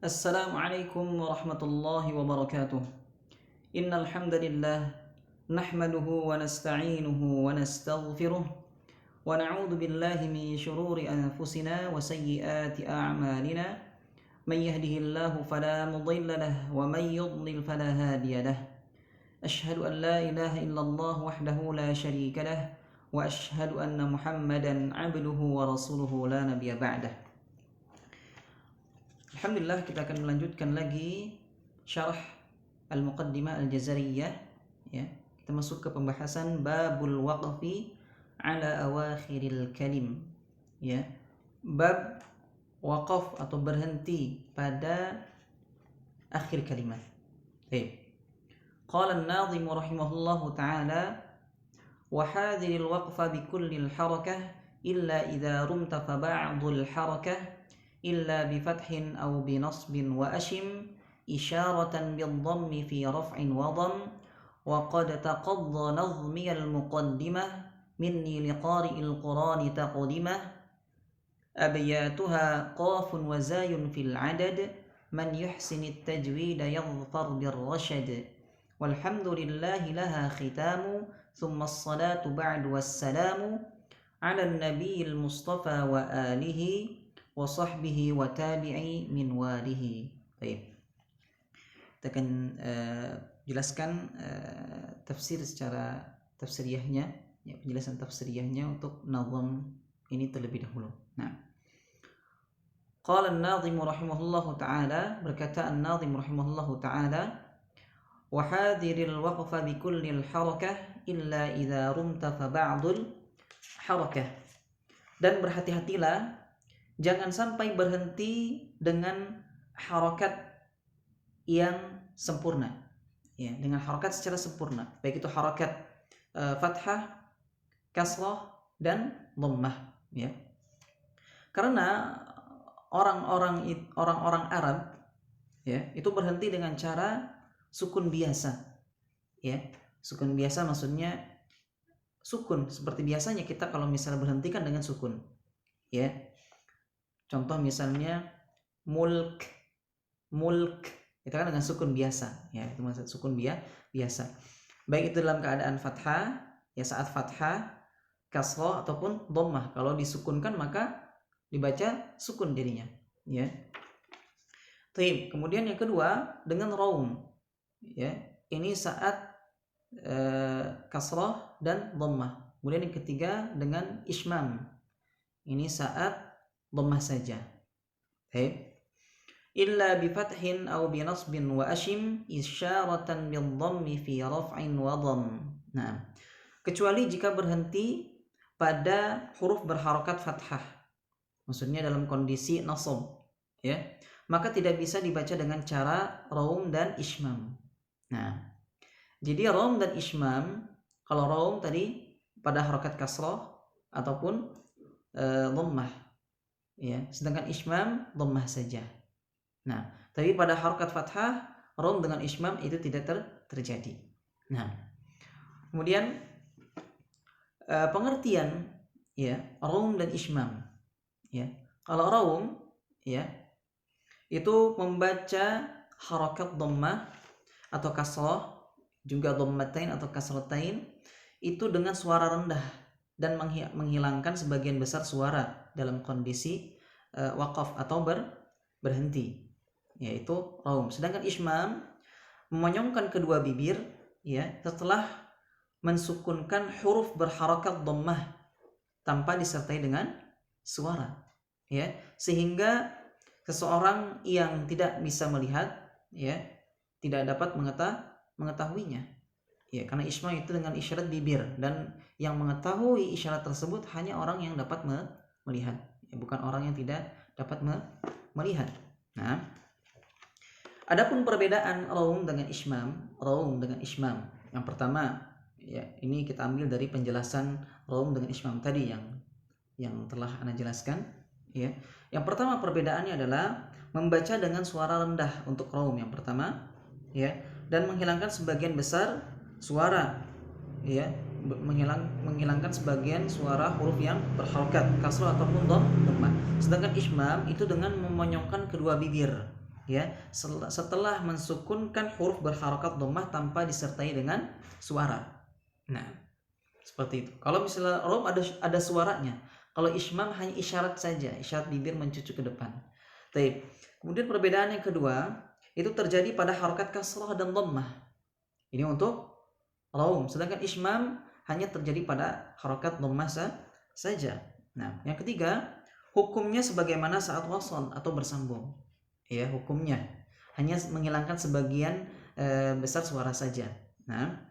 Assalamualaikum warahmatullahi wabarakatuh. Innal hamdalillah nahmaduhu wa nasta'inuhu wa nastaghfiruh wa na'udzu billahi min shururi anfusina wa sayyiati a'malina. Man yahdihillahu fala mudilla lahu wa man yudlil fala hadiya lahu. Ashhadu an la ilaha illallah wahdahu la syarika lahu wa ashhadu anna Muhammadan 'abduhu wa rasuluhu la nabiyya ba'dah. Alhamdulillah, kita akan melanjutkan lagi syarah Al-Muqaddimah Al-Jazariyah, ya. Kita masuk ke pembahasan babul waqfi ala awakhiril kalim, ya. Bab waqaf atau berhenti pada akhir kalimat. Baik. Qala an-nadhim rahimahullahu ta'ala wa hadhiril waqfa bi kulli al-harakah illa idza rumta fa ba'dul harakah إلا بفتح أو بنصب وأشم إشارة بالضم في رفع وضم وقد تقضى نظمي المقدمة مني لقارئ القرآن تقدمة أبياتها قاف وزاي في العدد من يحسن التجويد يظفر بالرشد والحمد لله لها ختام ثم الصلاة بعد والسلام على النبي المصطفى وآله wa sahbihi wa tabi'i min walihi. Baik. Kita akan jelaskan tafsir secara tafsiriyahnya, ya, penjelasan tafsiriyahnya untuk nazam ini terlebih dahulu. Nah. Qala an-nadhim rahimahullahu ta'ala, berkata an-nadhim rahimahullahu ta'ala, wa hadiril waqfa bi kulli al-harakah illa idza rumta fa ba'dul harakah. Dan berhati-hatilah, jangan sampai berhenti dengan harokat yang sempurna, ya, dengan harokat secara sempurna, baik itu harokat fathah, kasrah, dan dhammah, ya. Karena orang-orang Arab, ya, itu berhenti dengan cara sukun biasa, ya. Sukun biasa maksudnya sukun seperti biasanya kita kalau misalnya berhenti kan dengan sukun, ya. Contoh misalnya mulk itu kan dengan sukun biasa, ya, itu maksud sukun biasa. Baik itu dalam keadaan fathah, ya, saat fathah, kasrah ataupun dhammah. Kalau disukunkan maka dibaca sukun jadinya, ya. Baik, kemudian yang kedua dengan raum, ya. Ini saat kasrah dan dhammah. Kemudian yang ketiga dengan ismam. Ini saat dhammah saja. Baik. Illa bi fathin aw bi nasbin wa ashim isyaratan bil dhammi fi raf'in wa dhamm. Nah, kecuali jika berhenti pada huruf berharokat fathah. Maksudnya dalam kondisi nasab, ya. Maka tidak bisa dibaca dengan cara raum dan ismam. Nah, jadi raum dan ismam, kalau raum tadi pada harokat kasrah ataupun dhammah, ya, sedangkan ismam dhammah saja. Nah, tapi pada harokat fathah, raum dengan ismam itu tidak terjadi. Nah, kemudian pengertian, ya, raum dan ismam, ya. Kalau raum, ya, itu membaca harokat dhammah atau kasrah, juga dhammatain atau kasratain, itu dengan suara rendah dan menghilangkan sebagian besar suara dalam kondisi waqaf atau berhenti, yaitu raum. Sedangkan ismam memonyongkan kedua bibir, ya, setelah mensukunkan huruf berharokat dhammah tanpa disertai dengan suara, ya, sehingga seseorang yang tidak bisa melihat, ya, tidak dapat mengetahuinya, ya, karena ismam itu dengan isyarat bibir dan yang mengetahui isyarat tersebut hanya orang yang dapat melihat, ya, bukan orang yang tidak dapat melihat. Nah, adapun perbedaan raum dengan ismam, yang pertama, ya, ini kita ambil dari penjelasan raum dengan ismam tadi yang telah Ana jelaskan, ya. Yang pertama perbedaannya adalah membaca dengan suara rendah untuk raum yang pertama, ya, dan menghilangkan sebagian besar suara, ya, menghilangkan sebagian suara huruf yang berharokat kasrah ataupun dhammah. Sedangkan ismam itu dengan memonyongkan kedua bibir, ya setelah mensukunkan huruf berharokat dhammah tanpa disertai dengan suara. Nah, seperti itu. Kalau misalnya rom ada suaranya. Kalau ismam hanya isyarat saja, isyarat bibir mencucuk ke depan. Baik. Kemudian perbedaan yang kedua itu terjadi pada harokat kasrah dan dhammah. Ini untuk rom, sedangkan ismam hanya terjadi pada harokat dhammah saja. Nah, yang ketiga, hukumnya sebagaimana saat wasal atau bersambung. Ya, hukumnya hanya menghilangkan sebagian besar suara saja. Nah,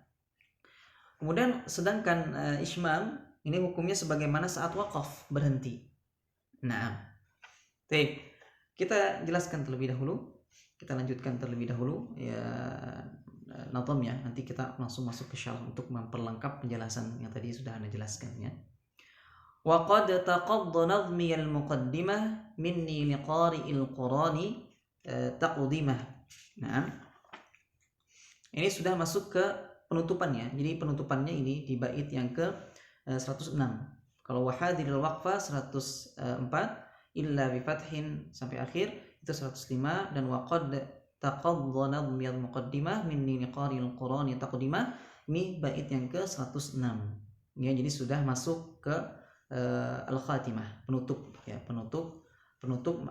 kemudian sedangkan ismam ini hukumnya sebagaimana saat waqaf, berhenti. Nah, baik, kita jelaskan terlebih dahulu. Kita lanjutkan terlebih dahulu ya nazamnya. Nanti kita langsung masuk ke syarah untuk memperlengkap penjelasan yang tadi sudah Anda jelaskan ya. Wa qad taqadda nazmi al-muqaddimah minni liqari'il Qur'ani taqdimah. Nah, ini sudah masuk ke penutupannya. Jadi penutupannya ini di bait yang ke 106. Kalau wahadiril waqfa 104, illa bi fathin sampai akhir itu 105, dan waqad taqadda nazmi al-muqaddimah minni liqari'il Qur'ani taqdimah ini bait yang ke 106. Ya, jadi sudah masuk ke al-khatimah, penutup ya, penutup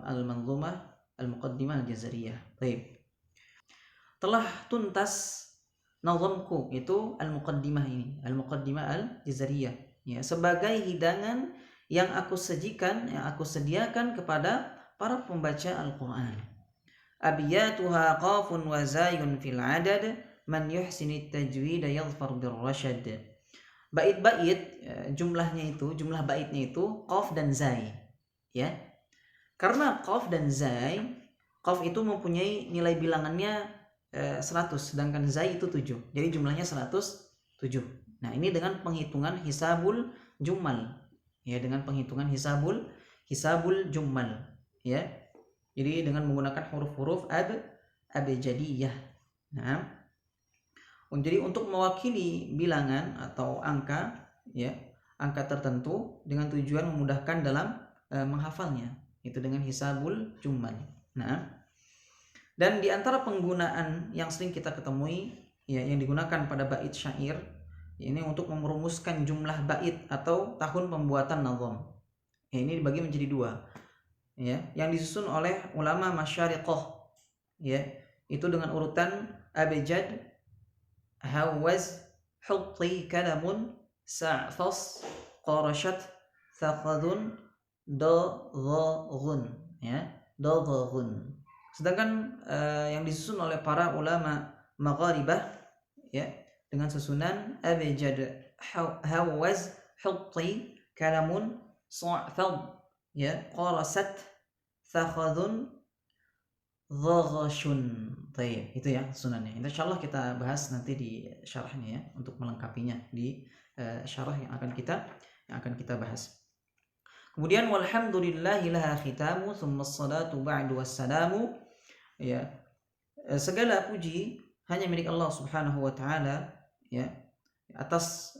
al-manzumah al-muqaddimah al-jazariyah. Baik. Telah tuntas nazamku itu al-muqaddimah ini, al-muqaddimah al-jazariyah ya, sebagai hidangan yang aku sediakan kepada para pembaca Al-Qur'an. Abiyatuha qafun wa zayun fil adad, man yuhsinit tajwid yadhfar birrasyad. Bait-bait jumlah baitnya itu qaf dan zai ya. Karena qaf dan zai, qaf itu mempunyai nilai bilangannya 100, sedangkan zai itu 7. Jadi jumlahnya 107. Nah, ini dengan penghitungan hisabul jummal. Ya, dengan penghitungan hisabul jummal ya. Jadi dengan menggunakan huruf-huruf abjadiyah. Nah, jadi untuk mewakili bilangan atau angka ya, angka tertentu dengan tujuan memudahkan dalam menghafalnya, itu dengan hisabul jummal. Nah, dan di antara penggunaan yang sering kita ketemui ya, yang digunakan pada bait syair ini untuk merumuskan jumlah bait atau tahun pembuatan nazam. Ya, ini dibagi menjadi dua. Ya, yang disusun oleh ulama masyariqah ya, itu dengan urutan abjad, hawaz, hutti, kalamun, sa'fas, qarashat, thaqadun, dadhaghun ya, dadhaghun. Sedangkan yang disusun oleh para ulama magharibah ya, dengan susunan abjad, hawaz, hutti, kalamun, sa'fad ya, qarasat, thaqadun, dhaghashun. Baik, itu ya sunannya. Insyaallah kita bahas nanti di syarahnya ya, untuk melengkapinya di syarah yang akan kita bahas. Kemudian walhamdulillahi laha khitamu thumma as-salatu ba'du wassalamu ya. Segala puji hanya milik Allah Subhanahu wa taala ya, atas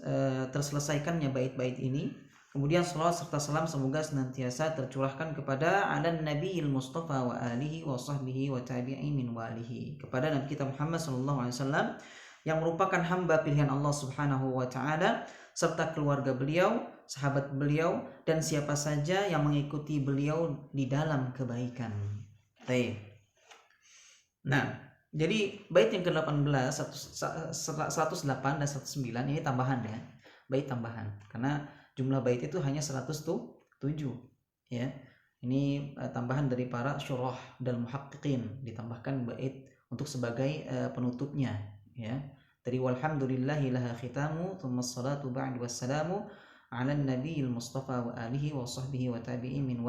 terselesaikannya bait-bait ini. Kemudian salawat serta salam semoga senantiasa tercurahkan kepada alan nabiyil mustafa wa alihi wa sahbihi wa tabi'in min walihi, kepada Nabi kita Muhammad sallallahu alaihi wasallam yang merupakan hamba pilihan Allah Subhanahu wa taala, serta keluarga beliau, sahabat beliau, dan siapa saja yang mengikuti beliau di dalam kebaikan. Baik. Nah, jadi bait yang ke-18 108 dan 109 ini tambahan ya. Bait tambahan karena jumlah bait itu hanya 107 ya. Ini tambahan dari para syurah dan muhaqqiqin, ditambahkan bait untuk sebagai penutupnya ya. Dari walhamdulillahi laha khitamu thumma as-salatu ba'du wassalamu ala nabiyil mustafa wa alihi wa sahbihi wa tabi'in min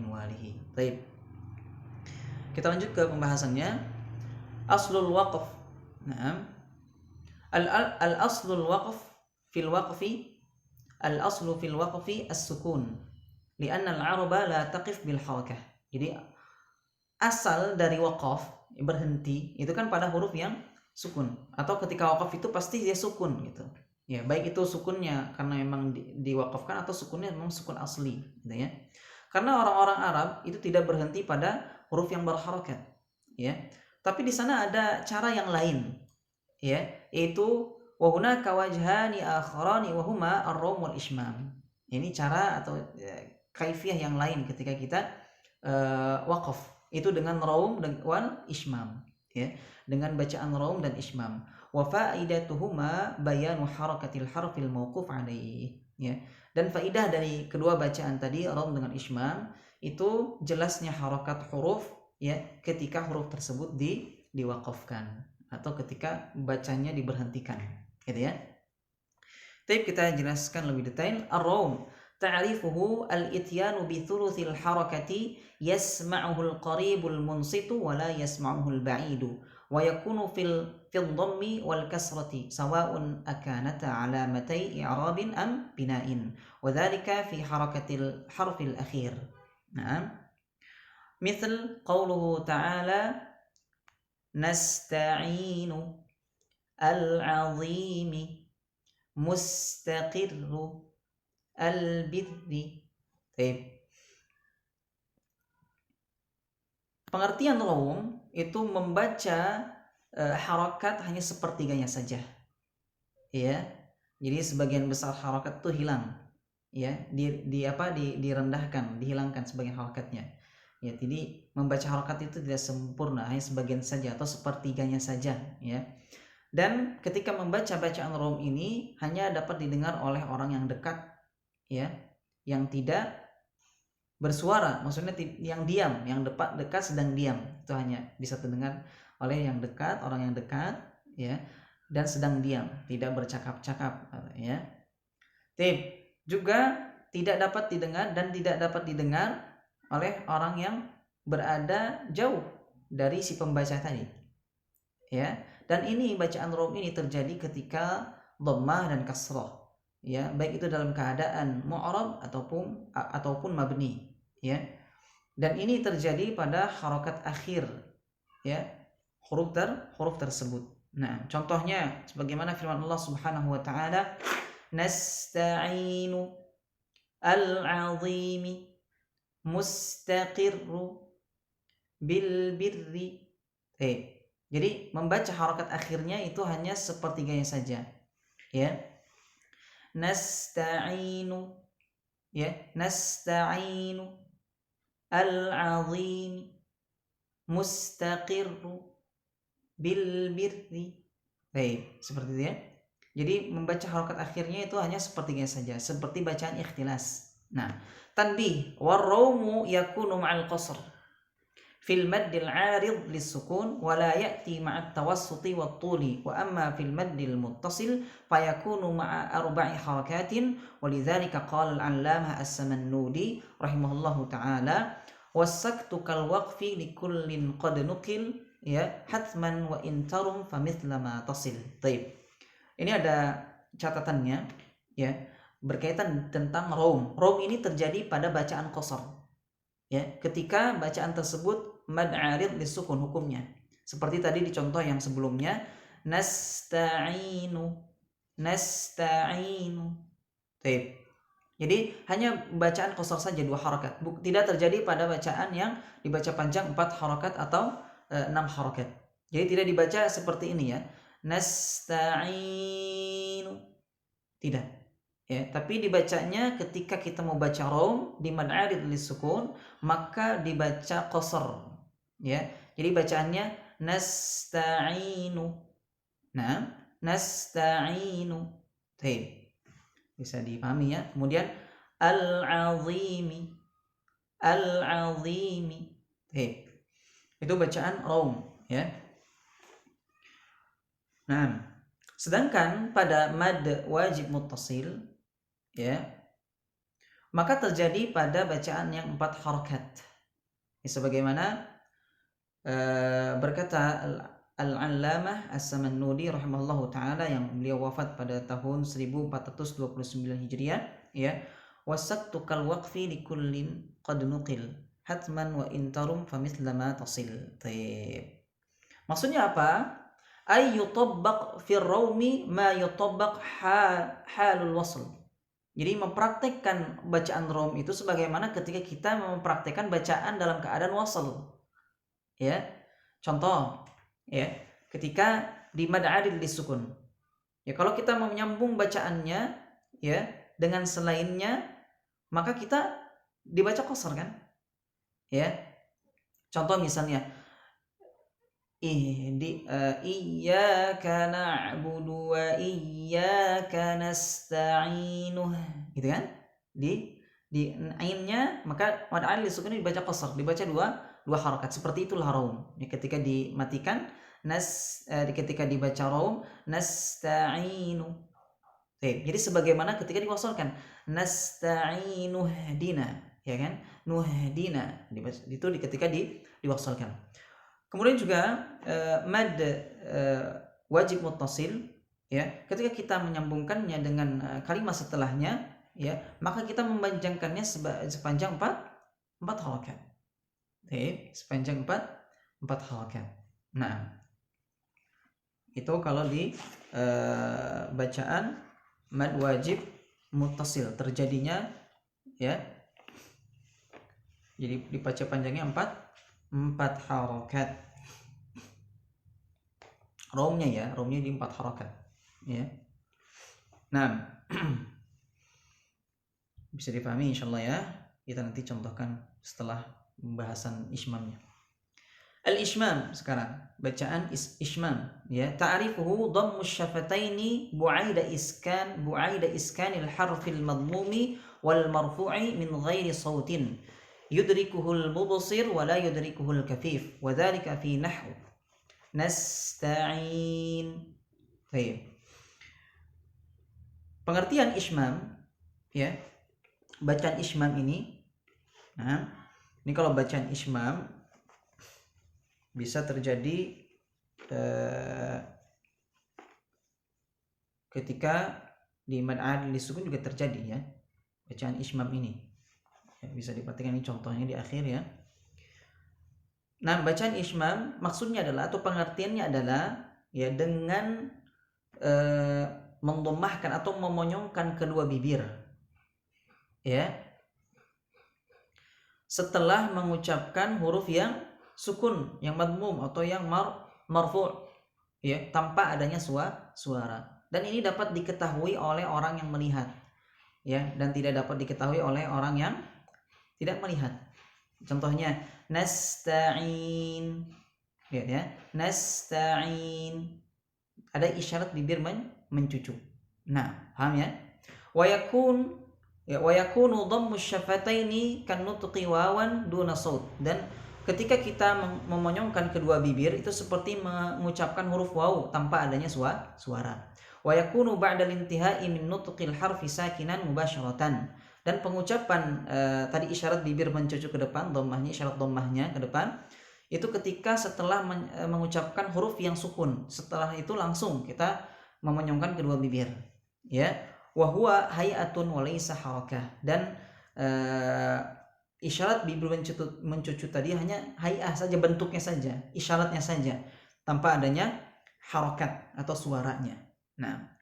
walihi. Baik. Kita lanjut ke pembahasannya. Aslul waqf. Naam. Al-aslul waqf fil waqfi al-aslu fil waqfi as-sukun li'anna al-'araba la taqif bil harakah. Jadi asal dari waqaf, berhenti, itu kan pada huruf yang sukun, atau ketika waqaf itu pasti dia sukun gitu. Ya, baik itu sukunnya karena memang diwaqafkan atau sukunnya memang sukun asli gitu ya. Karena orang-orang Arab itu tidak berhenti pada huruf yang berharakat. ya. Tapi di sana ada cara yang lain, ya, yaitu wa hunaka wajhani akharani wa huma ar-rawm wal ishmam. Ini cara atau kaifiyah yang lain ketika kita waqaf, itu dengan raum dan wal ishmam, ya, dengan bacaan raum dan ishmam. Wa faidatuhuma bayanu harakatil harfil mauquf alaihi, ya. Dan faidah dari kedua bacaan tadi raum dengan ishmam itu jelasnya harakat huruf, ya, ketika huruf tersebut diwaqafkan atau ketika bacanya diberhentikan, gitu ya. Tapi kita jelaskan lebih detail. Ar-raum ta'rifuhu al-ityanu bi thuluthil harakati yasma'uhu al-qaribul munsitu wa la yasma'uhu al-ba'idu wa yakunu fil dhammi wal kasrati sawa'un akanata alamatay i'rabin am bina'in wa dhalika fi harakatil harfil akhir. Naam. Misal qawluhu ta'ala nasta'inu al-'azimi mustaqirru al-birri. Pengertian raum itu membaca harakat hanya sepertiganya saja, ya. Jadi sebagian besar harakat itu hilang, ya, direndahkan, dihilangkan sebagian harakatnya, ya. Jadi membaca harakat itu tidak sempurna, hanya sebagian saja atau sepertiganya saja, ya. Dan ketika membaca bacaan raum ini hanya dapat didengar oleh orang yang dekat, ya, yang tidak bersuara, maksudnya yang diam, yang dekat sedang diam, itu hanya bisa terdengar oleh yang dekat, orang yang dekat, ya, dan sedang diam, tidak bercakap-cakap, ya. Juga tidak dapat didengar dan tidak dapat didengar oleh orang yang berada jauh dari si pembaca tadi, ya. Dan ini bacaan raum ini terjadi ketika dhammah dan kasrah, ya, baik itu dalam keadaan mu'rab ataupun mabni, ya. Dan ini terjadi pada harakat akhir, ya, huruf tersebut. Nah, contohnya sebagaimana firman Allah Subhanahu wa taala, nasta'inu al-'azimi mustaqirru bil birri. Jadi membaca harakat akhirnya itu hanya sepertiganya saja, ya. Nasta'inu, ya, nasta'inu al-'azimi mustaqirru bil birri. Seperti itu, ya. Jadi membaca harakat akhirnya itu hanya sepertiganya saja, seperti bacaan ikhtilas. Nah, tanbih, war-rawmu yakunu ma'al qasr fil maddil 'arid lis-sukun wa la ya'ti ma'at tawassuti wat-tuli wa amma fil maddil muttasil fayakunu ma'a arba'i harakatin wa lidzalika qala al-'allamah as-Samannudi rahimahullahu ta'ala was-saktu kal waqfi likullin qad nuqil, ya, hatman wa intarum famithla ma tasil. Baik. Ini ada catatannya, ya, berkaitan tentang raum. Raum ini terjadi pada bacaan qasar, ya, ketika bacaan tersebut mad 'arid lisukun hukumnya. Seperti tadi di contoh yang sebelumnya, nasta'inu. Jadi hanya bacaan qasar saja 2 harakat. Tidak terjadi pada bacaan yang dibaca panjang 4 harakat atau 6 harakat. Jadi tidak dibaca seperti ini, ya. Nasta'inu. Tidak. Ya, tapi dibacanya ketika kita mau baca raum di mad 'arid lisukun maka dibaca qasar, ya. Jadi bacaannya nasta'inu. Nah, nasta'inu. Bisa dipahami, ya. Kemudian al-'azimi. Itu bacaan raum, ya. Nah, sedangkan pada mad wajib muttasil, ya, maka terjadi pada bacaan yang 4 harakat. Ya, sebagaimana berkata Al-'Allamah As-Samannudi rahimahullahu taala yang beliau wafat pada tahun 1429 Hijriah, ya, wasaktu kal waqfi likullin qad nuqil hatman wa intarum famithla ma tasil. Maksudnya apa? Ay yutabbaq fi raumi ma yutabbaq halul wasl. Jadi mempraktekkan bacaan raum itu sebagaimana ketika kita mempraktekkan bacaan dalam keadaan wasl, ya. Contoh ya, ketika di mad adil disukun. Ya kalau kita mau menyambung bacaannya ya dengan selainnya, maka kita dibaca qasar kan? Ya. Contoh misalnya iyyaka na'budu wa iyyaka nasta'inu, gitu kan? Di ainnya maka mad alil disukun dibaca qasar, dibaca dua harakat. Seperti itulah raum. Ya, ketika dimatikan ketika dibaca raum nasta'inu. Jadi sebagaimana ketika diwasalkan nasta'inu hdina, ya kan? Nuhdina itu ketika diwasalkan. Kemudian juga mad wajib muttasil ya, ketika kita menyambungkannya dengan kalimat setelahnya ya, maka kita memanjangkannya sepanjang 4 harakat. Sepanjang 4 harakat. Nah, itu kalau di bacaan mad wajib muttasil terjadinya ya. Jadi dibaca panjangnya 4 harakat. Romnya di 4 harakat ya. Nah, bisa dipahami insyaallah ya. Kita nanti contohkan setelah pembahasan ismamnya. Al-ishmam sekarang, bacaan ishmam ya. Ta'rifuhu dhammu syafataini bu'aida iskanil harfil madmumi wal marfu'i min ghairi sautin yudrikuhul mubsir wa la yudrikuhul kafif wa dzalika fi nahwu nasta'in. Baik. Pengertian ishmam ya. Bacaan ishmam ini, nah, ini kalau bacaan ishmam bisa terjadi ketika di mad adil disukun juga terjadi ya, bacaan ishmam ini. Ya, bisa diperhatikan ini contohnya di akhir ya. Nah, bacaan ishmam maksudnya adalah atau pengertiannya adalah ya dengan mendomahkan atau memonyongkan kedua bibir ya setelah mengucapkan huruf yang sukun, yang madmum atau yang marfu' ya, tanpa adanya suara. Dan ini dapat diketahui oleh orang yang melihat ya, dan tidak dapat diketahui oleh orang yang tidak melihat. Contohnya nasta'in ya, nasta'in ada isyarat bibir mencucuk. Nah, paham ya? Wa yakunu dhammu syafataini kan nutqi wawan duna saut. Dan ketika kita memonyongkan kedua bibir itu seperti mengucapkan huruf waw tanpa adanya suara. Wa yakunu ba'da intihai min nutqil harfi sakinan mubasyaratan. Dan pengucapan tadi isyarat bibir mencucuk ke depan, dhammahnya, isyarat dhammahnya ke depan, itu ketika setelah mengucapkan huruf yang sukun. Setelah itu langsung kita memonyongkan kedua bibir. Ya, wa huwa hay'atun wa laysa harakah. Dan isyarat bibir mencucuk tadi hanya hay'ah saja, bentuknya saja, isyaratnya saja, tanpa adanya harakat atau suaranya. Nah,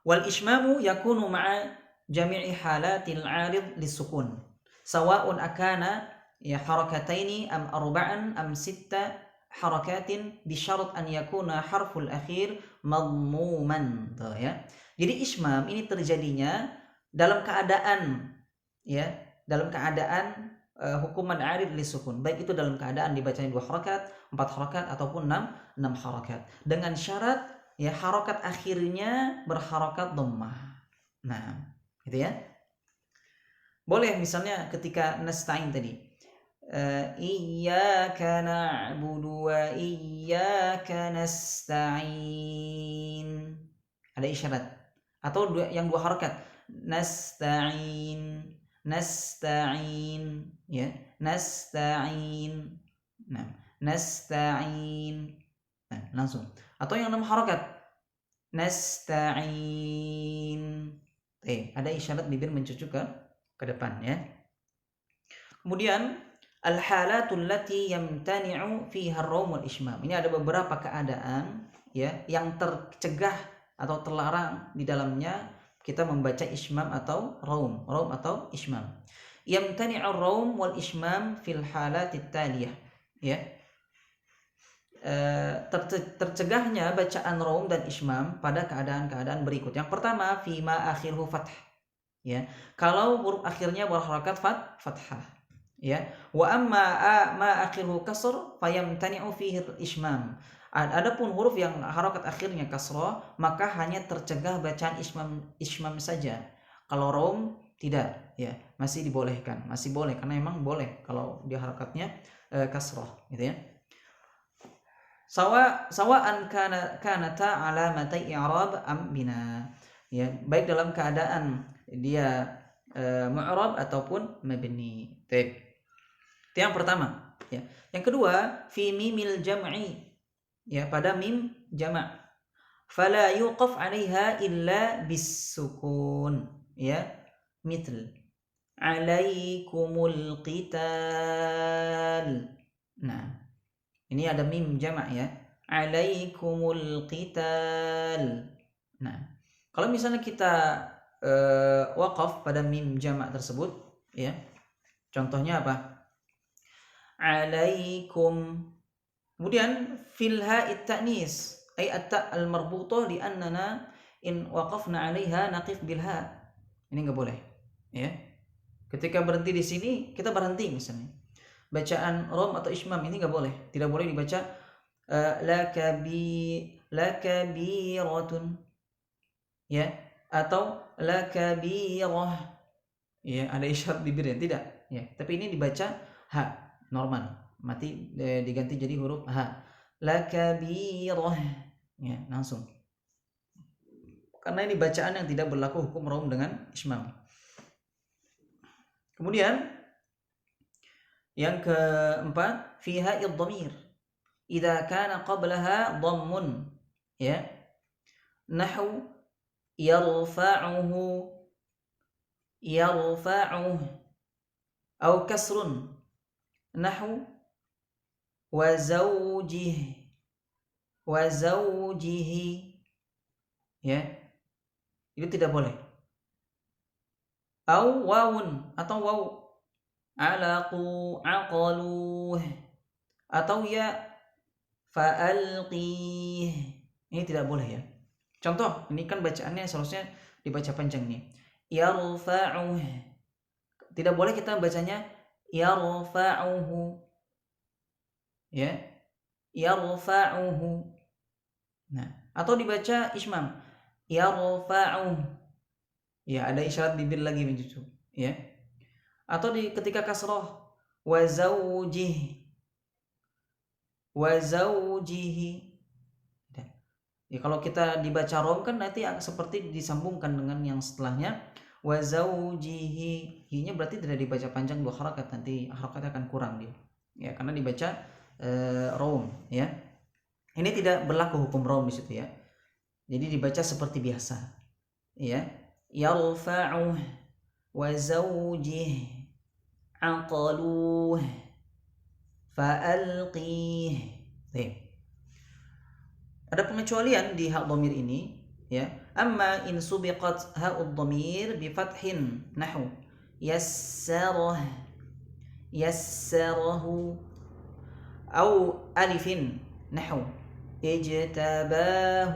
wal ishmamu yakunu ma'a jami'i halatil 'arid lisukun sawa'un akana ya harakataini am arba'an am sitta harakatin bi syarat an yakuna harful akhir madmuman. Tuh ya. Jadi ishmam ini terjadinya dalam keadaan ya, dalam keadaan hukuman 'arid lisukun, baik itu dalam keadaan dibacanya 2 harakat, 4 harakat ataupun 6 harakat, dengan syarat ya harakat akhirnya berharakat dhammah. Nah, gitu ya. Boleh misalnya ketika nasta'in tadi, iyyaka na'budu wa iyyaka nasta'in, ada isyarat, atau yang 2 harakat, nasta'in ya, nasta'in. Nah, nasta'in. Nah, langsung. Atau yang 6 harakat, nasta'in. Ada isyarat bibir mencucuk ke depan ya. Kemudian al-halatul lati yamtani'u fiha ar-rawm wal ishmam. Ini ada beberapa keadaan ya yang tercegah atau terlarang di dalamnya kita membaca ishmam atau rawm atau ishmam. Yamtani'u ar-rawm wal ishmam fil halatit taliyah ya. tercegahnya bacaan rom dan ismam pada keadaan-keadaan berikut. Yang pertama, fima akhirhu fath. Ya, kalau huruf akhirnya berharakat fathah. Ya, wa amma ma akhirhu kasr fayamtani'u fihi ismam. Adapun huruf yang harakat akhirnya kasrah, maka hanya tercegah bacaan ismam saja. Kalau rom tidak, ya, masih dibolehkan, masih boleh karena memang boleh kalau dia harakatnya kasrah, gitu ya. Sawa'an kanata alamatai i'rab am bina. Ya, baik dalam keadaan dia mu'rab ataupun mabni. Baik. Itu yang pertama, ya. Yang kedua, fi mimil jam'i. Ya, pada mim jama'. Fala yuqaf 'alaiha illa bis-sukun. Ya, mithl alaikumul qital. Nah, ini ada mim jama' ya. Alaikumul qital. Nah, kalau misalnya kita waqaf pada mim jama' tersebut, ya. Contohnya apa? Alaikum. Kemudian fil ha'it ta'nis, ay at-ta' al-marbutah li'annana in waqafna 'alaiha naqif bil ha'. Ini enggak boleh, ya. Ketika berhenti di sini, kita berhenti misalnya. Bacaan rom atau ismam ini enggak boleh. Tidak boleh dibaca lakabiratun, ya, atau lakabirah. Ya, ada isyarat bibirnya, tidak, ya. Tapi ini dibaca ha normal, mati diganti jadi huruf ha. Lakabirah. Ya, langsung. Karena ini bacaan yang tidak berlaku hukum rom dengan ismam. Kemudian yang keempat, fiha idhamir idza kana qablaha dhammun, ya. Nahu yarfa'uhu au kasrun. Nahu wa zawjihi, ya. Itu tidak boleh. Au wawun, atau waw. Alaqu, aqaluh, atau ya fa'alqih. Ini tidak boleh, ya. Contoh, ini kan bacaannya seharusnya dibaca panjang nih. Yarfa'uh. Tidak boleh kita bacanya yarfa'uhu. Ya. Yarfa'uhu. Nah, atau dibaca ismam. Yarfa'uh. Ya, ada isyarat bibir lagi mencucu, ya. Atau ketika kasroh wa zawjihi. Ya, kalau kita dibaca rom kan nanti seperti disambungkan dengan yang setelahnya wa zawjihi. Hi-nya berarti tidak dibaca panjang 2 harakat, nanti harakatnya akan kurang dia. Ya, karena dibaca rom, ya. Ini tidak berlaku hukum rom di situ, ya. Jadi dibaca seperti biasa. Ya. Yarfa'uh wa zawjihi aqaluh fa'alqih. Ada pengecualian di hak dhamir ini, ya. Amma in subiqat ha'ud dhamir bi fathin nahu yassarahu au alifin nahu ijtabah.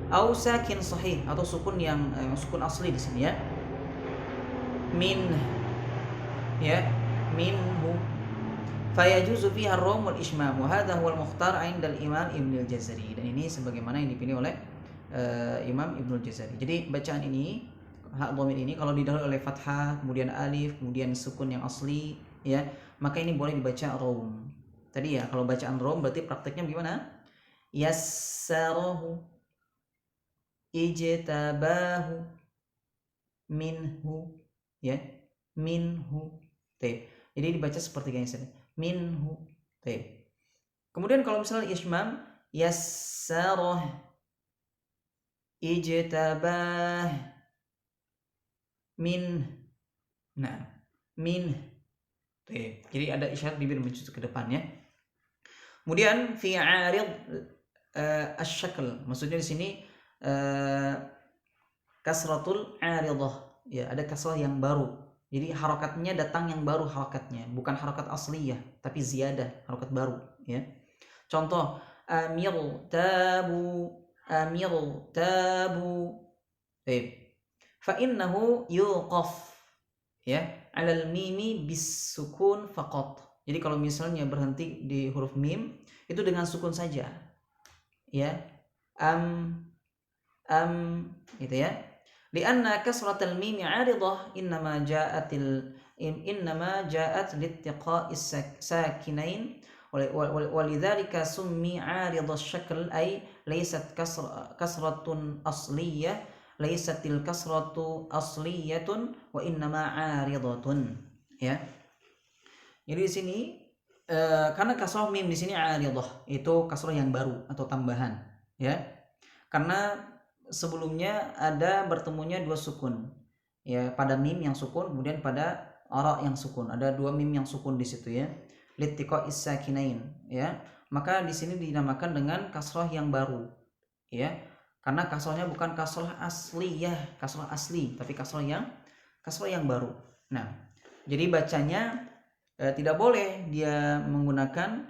Au sakin sahih, atau sukun yang sukun asli di sini, ya. Min, ya, minhu fayajuzu fiha ar-ram wal ismam wa hadha huwa al-mukhtar 'inda al-imam Ibnu al-Jazari, dan ini sebagaimana yang dipilih oleh Imam Ibnu al-Jazari. Jadi bacaan ini, hak dhamir ini, kalau didahului oleh fathah, kemudian alif, kemudian sukun yang asli, ya, maka ini boleh dibaca ram. Tadi ya, kalau bacaan ram berarti prakteknya gimana? Yassarahu, ijtabahu, minhu, ya, minhu. Jadi dibaca seperti yang saya, minhu. Kemudian kalau misalnya ismam, yassarah, ijtabah, min. Nah, min. Jadi ada isyarat bibir mencucuk ke depannya. Kemudian fi 'arid asy-syakl, maksudnya di sini kasratul 'aridah, ya, ada kasrah yang baru, Jadi harokatnya datang yang baru harokatnya, bukan harokat asliyah, tapi ziyadah, harokat baru. Ya. Contoh, amir tabu, amir tabu. Baik. Fa innahu yuqaf ya alal mimi bis sukun faqat. Jadi kalau misalnya berhenti di huruf mim itu dengan sukun saja. Ya. Am gitu ya. Lianna kasratal mim 'aridah innama ja'at littiqa'is sakinain walidzalika summi 'aridah syakl ay laysat kasratun asliyah laysatil kasratu asliyatun wa innama 'aridatun ya. Jadi di sini karena kasrah mim di sini 'aridah itu kasrah yang baru atau tambahan ya. Karena sebelumnya ada bertemunya dua sukun ya, pada mim yang sukun kemudian pada ra yang sukun, ada dua mim yang sukun di situ ya, littiqa'is sakinain ya, maka di sini dinamakan dengan kasrah yang baru ya, karena kasrahnya bukan kasrah asliyah, kasrah asli, tapi kasrah yang baru. Nah jadi bacanya tidak boleh dia menggunakan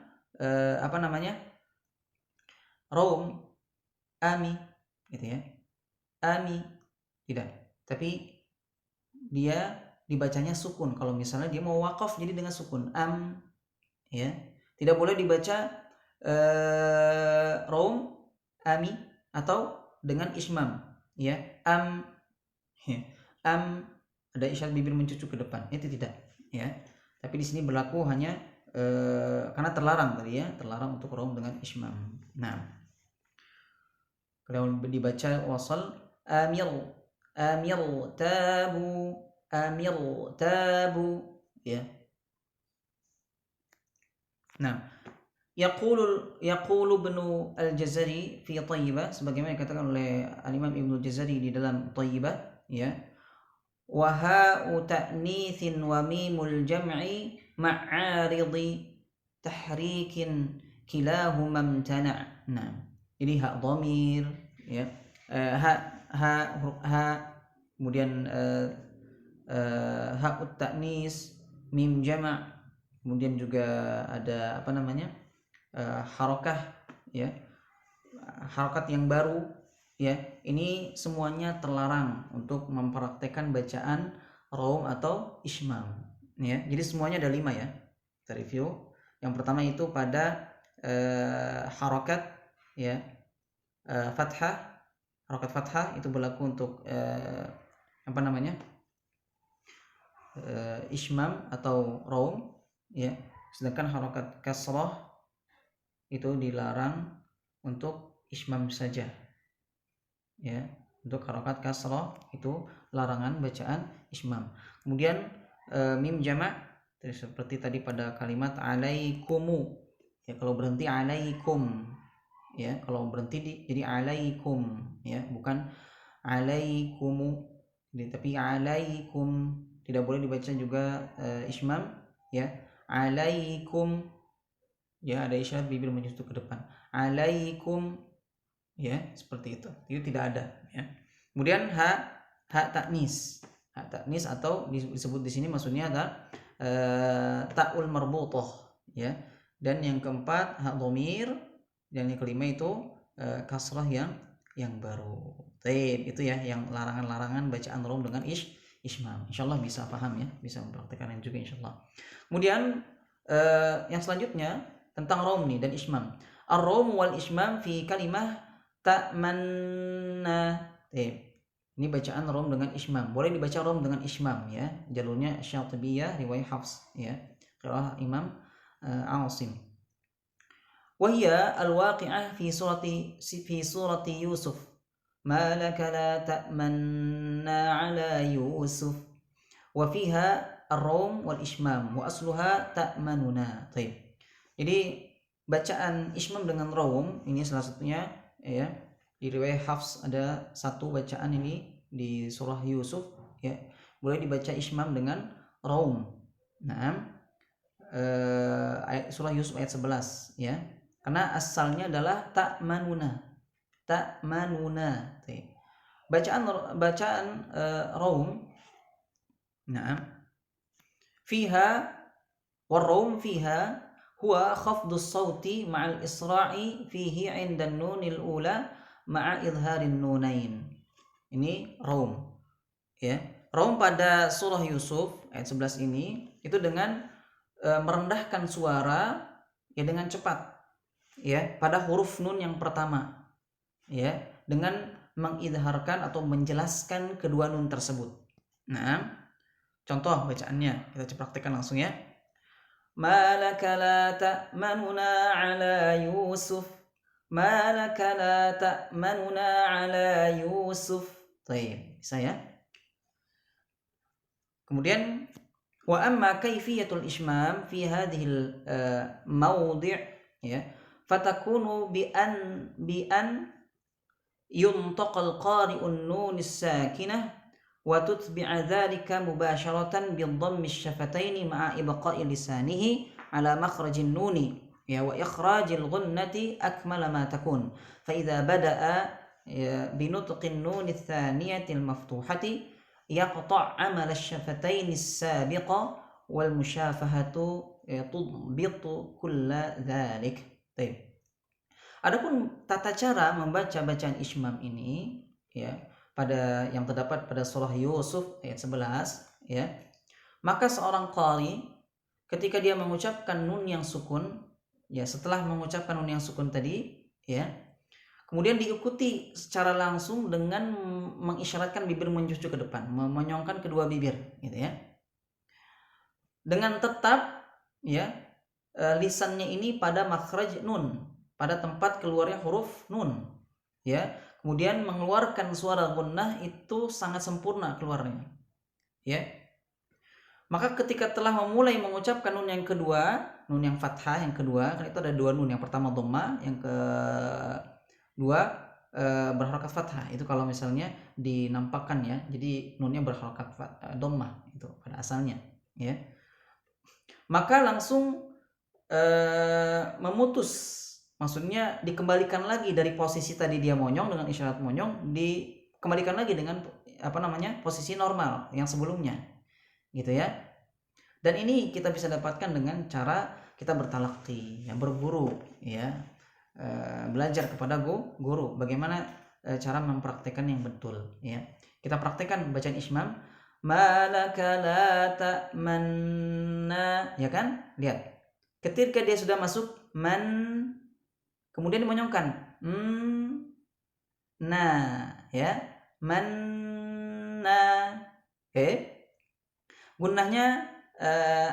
raum ami gitu ya, ami tidak, tapi dia dibacanya sukun. Kalau misalnya dia mau wakaf jadi dengan sukun ya, tidak boleh dibaca raum ami atau dengan ismam ya, ya. Ada isyarat bibir mencucuk ke depan, itu tidak ya, tapi di sini berlaku hanya karena terlarang tadi ya, terlarang untuk raum dengan ismam. Nah kalau dibaca wasal amir tabu ya. Nah yaqulu Ibnu al-Jazari fi Thayyibah, sebagaimana dikatakan oleh al-Imam Ibnu al-Jazari di dalam Thayyibah ya, wa ha'u ta'nitsin wa mimul jam'i ma'aridi tahrikin kilahuma imtana'. Nah jadi hak dhamir ya, huruf ha, kemudian hak ta'nis, mim jama', kemudian juga ada harokah ya, harokat yang baru ya, ini semuanya terlarang untuk mempraktekkan bacaan raum atau ismam ya. Jadi semuanya ada 5 ya, kita review. Yang pertama itu pada harokat ya, fathah, harokat fathah itu berlaku untuk ismam atau raum ya, sedangkan harokat kasrah itu dilarang untuk ismam saja ya. Untuk harokat kasrah itu larangan bacaan ismam. Kemudian mim jamak seperti tadi pada kalimat alaikumu ya, kalau berhenti alaikum ya, kalau berhenti jadi alaikum ya, bukan alaikumu jadi, tapi alaikum, tidak boleh dibaca juga ismam ya, alaikum ya, ada isyarat bibir mencucuk ke depan, alaikum ya, seperti itu tidak ada ya. Kemudian hak taknis atau disebut di sini maksudnya adalah ta'ul marbutah ya. Dan yang keempat hak dhamir, dan yang kelima itu kasrah yang baru. Baik, itu ya yang larangan-larangan bacaan raum dengan ismam. Insyaallah bisa paham ya, bisa mempraktikkan juga insyaallah. Kemudian yang selanjutnya tentang raum nih dan ismam. Ar-raum wal ismam fi kalimah ta'manna. Ini bacaan raum dengan ismam. Boleh dibaca raum dengan ismam ya. Jalurnya Syatibiyah riwayat Hafs ya. Qiraah Imam Asim. Wahia al-waqi'ah fi surati Yusuf. Ma laka la ta'manna ala Yusuf. Wa fiha ar-raum wal ismam wa asluha ta'manuna. Jadi bacaan ismam dengan raum ini salah satunya ya, di riwayat Hafs ada satu bacaan ini di surah Yusuf ya, boleh dibaca ismam dengan raum. Nah surah Yusuf ayat 11 ya, karena asalnya adalah ta'manuna. Bacaan raum. Nah fiha warraum fiha huwa khafdus sauti ma'al isra'i fihi 'inda nunil ula ma'a idharin nunain. Ini raum. Ya. Raum pada surah Yusuf ayat 11 ini itu dengan merendahkan suara ya dengan cepat ya pada huruf nun yang pertama ya dengan mengidharkan atau menjelaskan kedua nun tersebut. Nah, contoh bacaannya kita praktekkan langsung ya. Malaka la ta'manuna ala Yusuf. Malaka la ta'manuna ala Yusuf. Baik, bisa ya. Kemudian wa amma kaifiyatul ishmam fi hadhil mawdi' ya fatakunu bi an yuntaqal qari'un nun as-sakinah wa tutbi'a dhalika mubasharatan bi dhammi asy-syafataini ma'a ibqa'i lisanihi ala makhrajin nuni ya wa ikhrajil ghunnati akmala ma takun fa idza bada'a bi nutqin nun ats-thaniyati al-maftuhati yaqta' 'amal asy-syafataini as-sabiqa wal musyafahatu tudbitu kulla dhalik. Baik. Adapun tata cara membaca bacaan ishmam ini ya pada yang terdapat pada surah Yusuf ayat 11 ya. Maka seorang qari ketika dia mengucapkan nun yang sukun ya setelah mengucapkan nun yang sukun tadi ya kemudian diikuti secara langsung dengan mengisyaratkan bibir mencucu ke depan, menyongkan kedua bibir gitu ya. Dengan tetap ya lisannya ini pada makhraj nun, pada tempat keluarnya huruf nun ya kemudian mengeluarkan suara gunnah itu sangat sempurna keluarnya ya maka ketika telah memulai mengucapkan nun yang kedua nun yang fathah yang kedua kan itu ada dua nun yang pertama dhamma yang kedua berharakat fathah itu kalau misalnya dinampakkan ya jadi nunnya berharakat dhamma itu pada asalnya ya maka langsung memutus maksudnya dikembalikan lagi dari posisi tadi dia monyong dengan isyarat monyong dikembalikan lagi dengan posisi normal yang sebelumnya gitu ya dan ini kita bisa dapatkan dengan cara kita bertalaqi yang berguru ya belajar kepada guru bagaimana cara mempraktekkan yang betul ya kita praktekkan bacaan ishmam malaka la ta'manna ya kan lihat ketika dia sudah masuk man kemudian dimonyongkan nah ya manna gunnahnya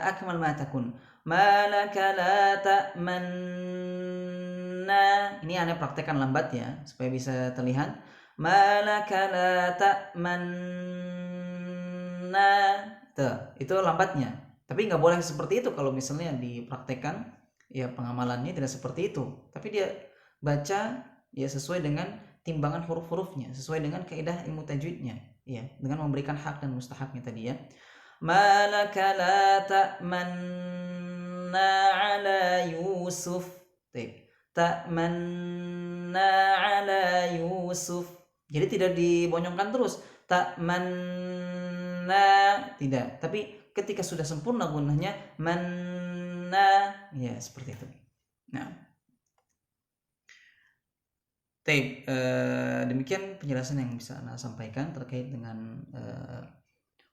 akmal ma takun malaka la ta'manna ini Anda praktekkan lambat ya supaya bisa terlihat malaka la ta'manna itu lambatnya tapi nggak boleh seperti itu kalau misalnya dipraktekkan ya pengamalannya tidak seperti itu tapi dia baca ya sesuai dengan timbangan huruf-hurufnya sesuai dengan kaidah ilmu tajwidnya ya dengan memberikan hak dan mustahaknya tadi ya malaka la ta'manna ala Yusuf ta'manna ala Yusuf jadi tidak dibonyongkan terus ta'manna tidak tapi ketika sudah sempurna gunnahnya manna ya seperti itu. Nah, demikian penjelasan yang bisa Anda sampaikan terkait dengan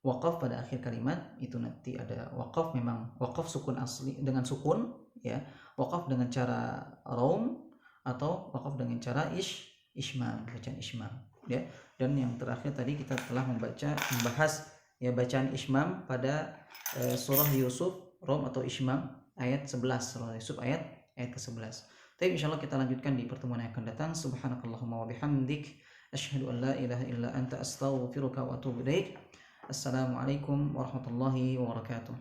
waqaf pada akhir kalimat itu nanti ada waqaf memang waqaf sukun asli dengan sukun ya waqaf dengan cara raum atau waqaf dengan cara ishmam bacaan ishmam ya dan yang terakhir tadi kita telah membahas ya bacaan ishmam pada surah Yusuf raum atau ishmam ayat 11 surah Yusuf ayat ke-11. Tapi insyaallah kita lanjutkan di pertemuan yang akan datang. Subhanakallahumma wa bihamdik asyhadu an la ilaha illa anta astaghfiruka wa atubu ilaik. Assalamualaikum warahmatullahi wabarakatuh.